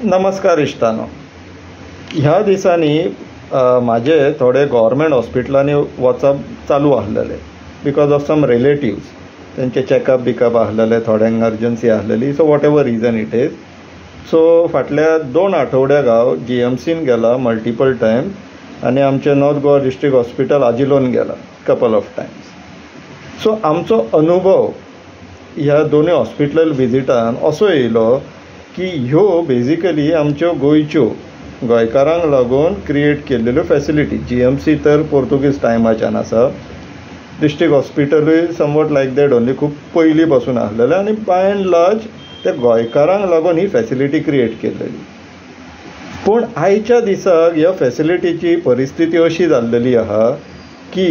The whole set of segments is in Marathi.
नमस्कार इश्टानो. ह्या दिसांनी माझे थोडे गव्हर्मेंट हॉस्पिटलांनी वचप चालू आसलेले बिकॉज ऑफ सम रिलेटिव्स. त्यांचे चॅकअप बिकअप आसलेले, थोड्यांक अर्जन्सी आसलेली. So whatever reason it is. So फाटल्या 2 आठवड्याक हांव GMCन गेला मल्टिपल टायम्स आनी आमचे नॉर्थ गोवा डिस्ट्रिक्ट हॉस्पिटल आजिलोन गेला कपल ऑफ टायम्स. सो आमचो अनुभव ह्या दोनूय हॉस्पिटल विजिटान असो येयलो की ह्यो बेजिकली आमच्यो गोंयकारांक लागून क्रिएट केल्ल्यो फॅसिलिटी. GMC तर पोर्तुगीज टायमाच्यान आसा. डिस्ट्रिक्ट हॉस्पिटलूय समवट लायक दॅट ओन्ली खूब पयलीं पासून आसलेलें आनी बाय एंड लार्ज ते गोंयकारांक लागून ही फॅसिलिटी क्रिएट केल्लेली. पूण आयच्या दिसाक ह्या फॅसिलिटीची परिस्थिती अशी जाल्लेली आहा की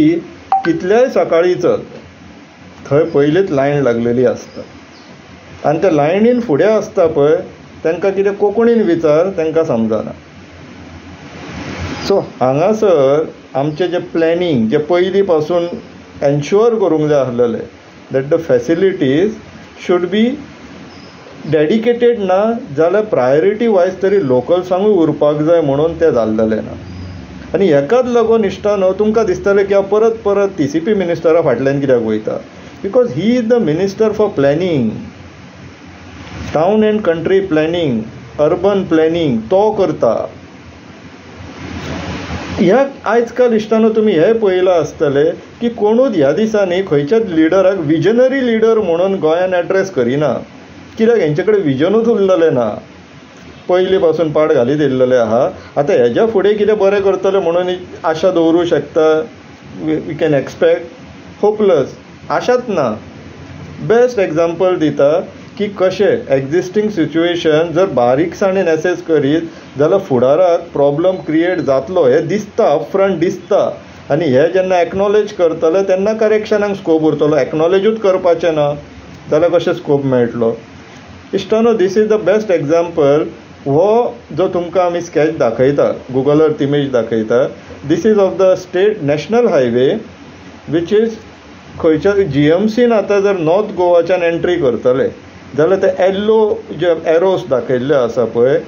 कितल्याय सकाळीं चल थंय पयलींच लायन लागलेली आसता आनी त्या लायनीन फुडें आसता पळय तांकां कितें कोंकणीन विचार तांकां समजना. सो हांगासर आमचें जें प्लॅनिंग जें पयलीं पासून एन्श्युअर करूंक जाय आसलेलें that the facilities should be dedicated ना जाल्यार प्रायोरिटी वायज तरी लोकल्सांकूय उरपाक जाय म्हणून तें जाल्लेलें ना. आनी हेकाच लागून इश्टानो तुमकां दिसतलें की हांव परत परत TCP मिनिस्टरा फाटल्यान कित्याक वयता. Because he is the minister for planning, town end country planning, urban planning तो करता. ह्या आयज काल इश्टानो तुमी हे पळयलां आसतलें की कोणूच ह्या दिसांनी खंयच्याच लिडराक विजनरी लिडर म्हणून गोंयान एड्रेस करिना. कित्याक हेंचे कडेन विजनूच उरलेलें ना. पयलीं पासून पाड घालीत येयल्लेले आहा. आतां हेज्या फुडें कितें बरें करतले म्हणून आशा दवरूं शकता. We can expect hopeless. आशाच ना. बेस्ट एग्जाम्पल दिता की कशें एक्झिस्टींग सिच्युएशन जर बारीकसाणेन एसेस करीत जाल्यार फुडाराक प्रॉब्लम क्रिएट जातलो हें दिसता, अपफ्रंट दिसता. आनी हे जेन्ना एक्नॉलेज करतले तेन्ना करेक्शनाक स्कोप उरतलो. एक्नॉलेजूच करपाचें ना जाल्यार कशें स्कोप मेळटलो. इश्टानो, this is the best example. हो जो तुमकां आमी स्केच दाखयता, गुगल अर्थ इमेज दाखयता, this is of the state national highway which is खंयच्या GMCन आतां जर नॉर्थ गोवाच्यान एंट्री करतले जाल्यार ते येल्लो जे एरोस दाखयल्ले आसा पळय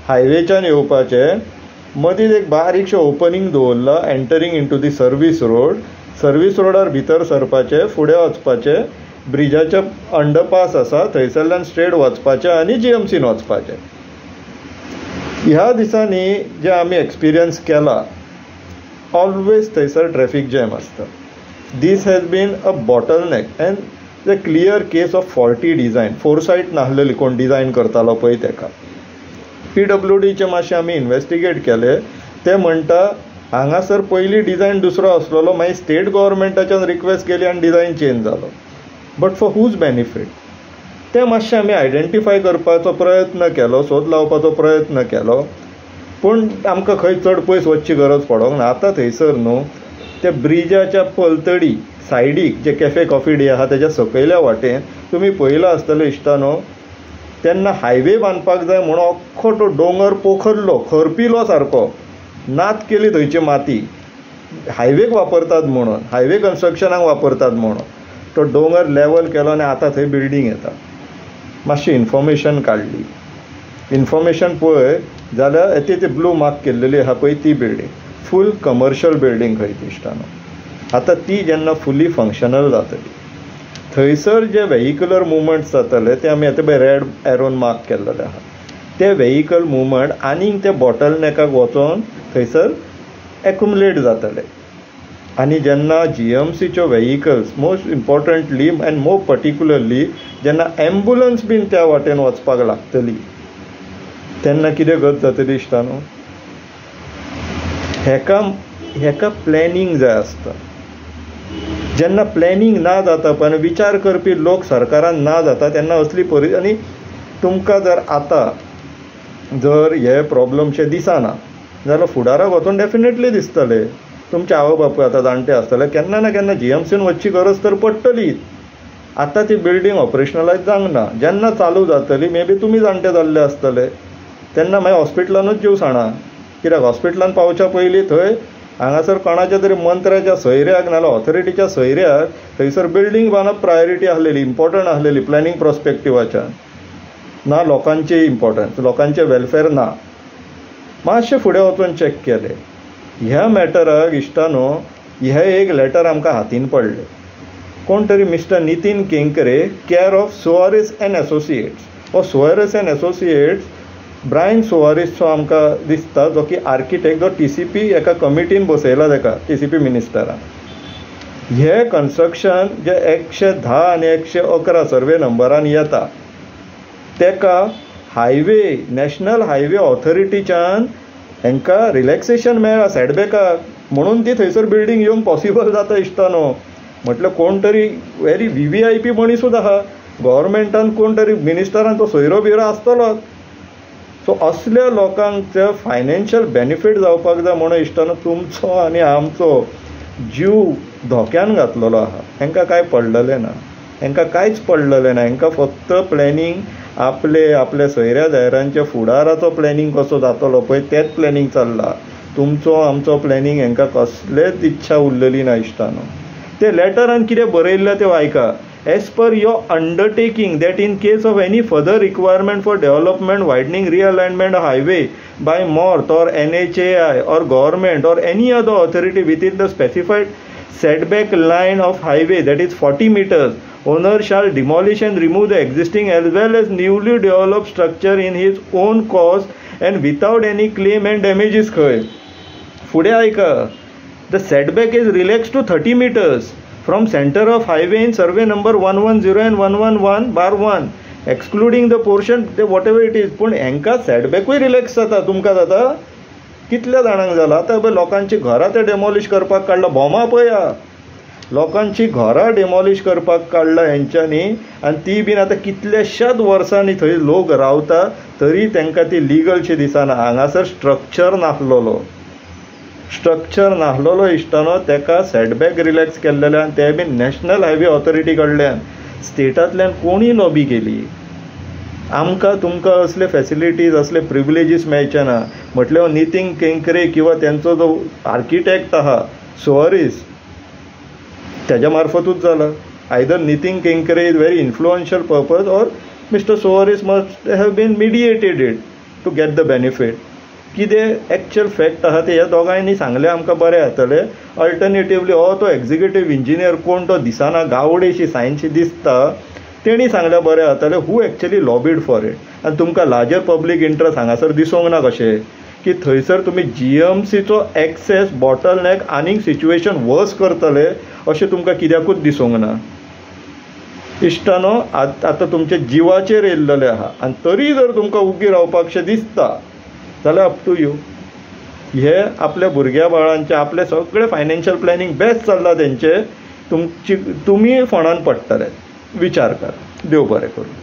हायवेच्यान येवपाचे मदींच एक बारीकशें ओपनिंग दवरला entering in to the service road. Service रोडार भितर सरपाचें, फुडें वचपाचें, ब्रिजाचे अंडरपास आसा थंयसरल्यान स्ट्रेट वचपाचें आनी GMCन वचपाचें. ह्या दिसांनी जे आमी एक्सपिरियन्स केला ऑलवेज थंयसर ट्रॅफीक जॅम आसता. This has been a bottleneck and the clear case of faulty design. Foresight नासलेली कोण डिझायन करतालो पळय तेका. PWDचे मातशें आमी इन्वेस्टिगेट केले. ते म्हणटा हांगासर पयलीं डिझायन दुसरो आसलेलो, मागीर स्टेट गव्हर्मेंटाच्यान रिक्वेस्ट केली आनी डिझायन चेंज जालो. बट फॉर हूज बेनिफीट तें मातशें आमी आयडेंटिफाय करपाचो प्रयत्न केलो, सोद लावपाचो प्रयत्न केलो. पूण आमकां खंय चड पयस वचची गरज पडोंक ना. आतां थंयसर न्हू ते ब्रिजाच्या पलतडी सायडीक जे कॅफे कॉफी डे आहा तेज्या सकयल्या वाटेन तुमी पळयलां आसतलें इश्टानो, तेन्ना हायवे बांदपाक जाय म्हणून अख्खो तो दोंगर पोखरलो, खरपिलो सारको. नात केली थंयची माती हायवेक वापरतात म्हणून, हायवे कन्स्ट्रक्शनाक वापरतात म्हणून. तो दोंगर लेवल केलो आनी आतां थंय बिल्डींग येता. मातशी इन्फॉर्मेशन काडली. इन्फॉर्मेशन पळय जाल्यार ती ब्लू मार्क केल्लेली आहा पळय ती बिल्डींग फूल कमर्शियल बिल्डींग खंय ती इश्टानो. आतां ती जेन्ना फुली फंक्शनल जातली थंयसर जे व्हेहिक्युलर मुवमेंट्स जातले ते आमी आतां पळय रेड एरोन मार्क केल्लेले आहा. ते व्हेहिकल मुवमेंट आनीक ते बॉटलनेकाक वचोन थंयसर एक्युमुलेट जातले. आनी जेन्ना GMCच्यो vehicles most importantly and more particularly जेन्ना एम्बुलन्स बीन त्या वाटेन वचपाक लागतली तेन्ना कितें गत जातली इश्टानो. हेका प्लॅनिंग जाय आसता. जेन्ना प्लॅनिंग ना जाता पळय, विचार करपी लोक सरकारान ना जाता तेन्ना असली आनी तुमकां जर आतां जर हे प्रॉब्लमशे दिसना जाल्यार फुडाराक वचून डेफिनेटली दिसतले. तुमचे आवय बापूय आतां जाणटे आसतले, केन्ना ना केन्ना GMCन वचची गरज तर पडटलीच. आतां ती बिल्डींग ऑपरेशनलायज जावंक ना. जेन्ना चालू जातली मे बी तुमी जाणटे जाल्ले आसतले तेन्ना मागीर हॉस्पिटलानूच जीव साणा. कित्याक हॉस्पिटलान पावच्या पयलीं थंय हांगासर कोणाच्या तरी मंत्र्याच्या सोयऱ्याक नाल्यार ऑथॉरिटीच्या सोयऱ्याक थंयसर बिल्डींग बांदप प्रायोरिटी आसलेली, इम्पॉर्टंट आसलेली प्लॅनिंग प्रॉस्पेक्टिवाच्यान. ना लोकांचे इम्पॉर्टन्स, लोकांचे वेलफेअर ना. मातशें फुडें वचून चॅक केलें. ह्या मॅटराक इश्टानो हे एक लेटर आमकां हातीन पडलें. कोण तरी mister Nitin Kenkare, care of Soares and associates. हो सुवारीस अँड एसोसिएट्स ब्रायन सुवारीसचो आमकां दिसता, जो की आर्किटेक्ट, जो TCP एका कमिटीन बसयला ताका, TCP मिनिस्टरान. हे कन्स्ट्रक्शन जे 110 आनी 111 सर्वे नंबरान येता तेका हायवे, नॅशनल हायवे ऑथॉरिटीच्यान हांकां रिलॅक्सेशन मेळ्ळा सेटबॅकाक, म्हणून ती थंयसर बिल्डींग येवंक पॉसिबल जाता इश्टानो. म्हटल्यार कोण तरी व्हेरी VVIP मनीसूच आहा गव्हर्मेंटान, कोण तरी मिनिस्टरान तो सोयरो बिरो आसतलोच. सो असल्या लोकांचे फायनान्शियल बेनिफीट जावपाक जाय म्हणून इश्टानो तुमचो आनी आमचो जीव धोक्यान घातलेलो आहा. हांकां कांय पडलेलें ना, हांकां कांयच पडलेलें ना. हांकां फक्त प्लॅनिंग आपले सोयऱ्या दायरांच्या फुडाराचो प्लॅनिंग कसो जातलो पळय तेंच प्लॅनिंग चल्ला. तुमचो आमचो प्लॅनिंग हांकां कसलेच इच्छा उरलेली ना इश्टानो. ते लेटरान कितें बरयल्लें तें आयका. As per your undertaking that in case of any further requirement for development, widening, realignment of highway by MoRTH or NHAI or government or any other authority within the specified setback line of highway, that is 40 meters, owner shall demolish and remove the existing as well as newly developed structure in his own cost and without any claim and damages. फुडें आयका. The setback is relaxed to 30 meters from center of highway in survey number 110 and 111/1, excluding the portion whatever it is. पूण हांकां सेटबॅकूय रिलॅक्स जाता, तुमकां जाता? कितल्या जाणांक जाला? आतां पळय लोकांची घरां ते डेमॉलिश करपाक काडला. बोमा पळया, लोकांची घरां डेमॉलिश करपाक काडला हेंच्यांनी, आनी ती बीन आतां कितल्याशाच वर्सांनी थंय लोक रावता तरी तांकां ती लिगलशी दिसना. हांगासर स्ट्रक्चर नासलेलो इश्टानो, तेका सेटबॅक रिलॅक्स केल्लेल्यान ते बी नॅशनल हायवे ऑथॉरिटी कडल्यान, स्टेटांतल्यान कोणी लॉबी केली. आमकां तुमकां असले फॅसिलिटीज, असले प्रिविलेजीस मेळचे ना. म्हटल्यार नितीन केंकरे किंवा त्यांचो जो आर्किटेक्ट आहा सुवारीस, त्याच्या मार्फतूच जाला. Either Nitin Kenkare is very influential purpose और mister Soares must have been mediated it to get the benefit. कितें एक्चुअल फॅक्ट आहा ते ह्या दोगांयनी सांगलें आमकां बरें जातलें. अल्टरनेटिवली हो तो एक्झिक्युटीव इंजिनियर कोण तो दिसना गावडेशी सायनशी दिसता, तेणी सांगल्यार बरें जातलें हू एक्चुअली लॉबीड फॉर इट. आनी तुमकां लार्जर पब्लीक इंट्रस्ट हांगासर दिसूंक ना कशें की थंयसर तुमी GMCचो एक्सेस बॉटलनॅक आनीक सिच्युएशन वर्स करतले अशें तुमकां कित्याकूच दिसूंक ना. इश्टानो आतां तुमच्या जिवाचेर येयल्लेले आहा, आनी तरी जर तुमकां उगी रावपाकशें दिसता जाल्यार अप टू यू. हे आपल्या भुरग्या बाळांचे आपले सगळे फायनान्शियल प्लॅनिंग बेस्ट चल्ला तेंचे, तुमी फोंडान पडटले. विचार करा. देव बरें करूं.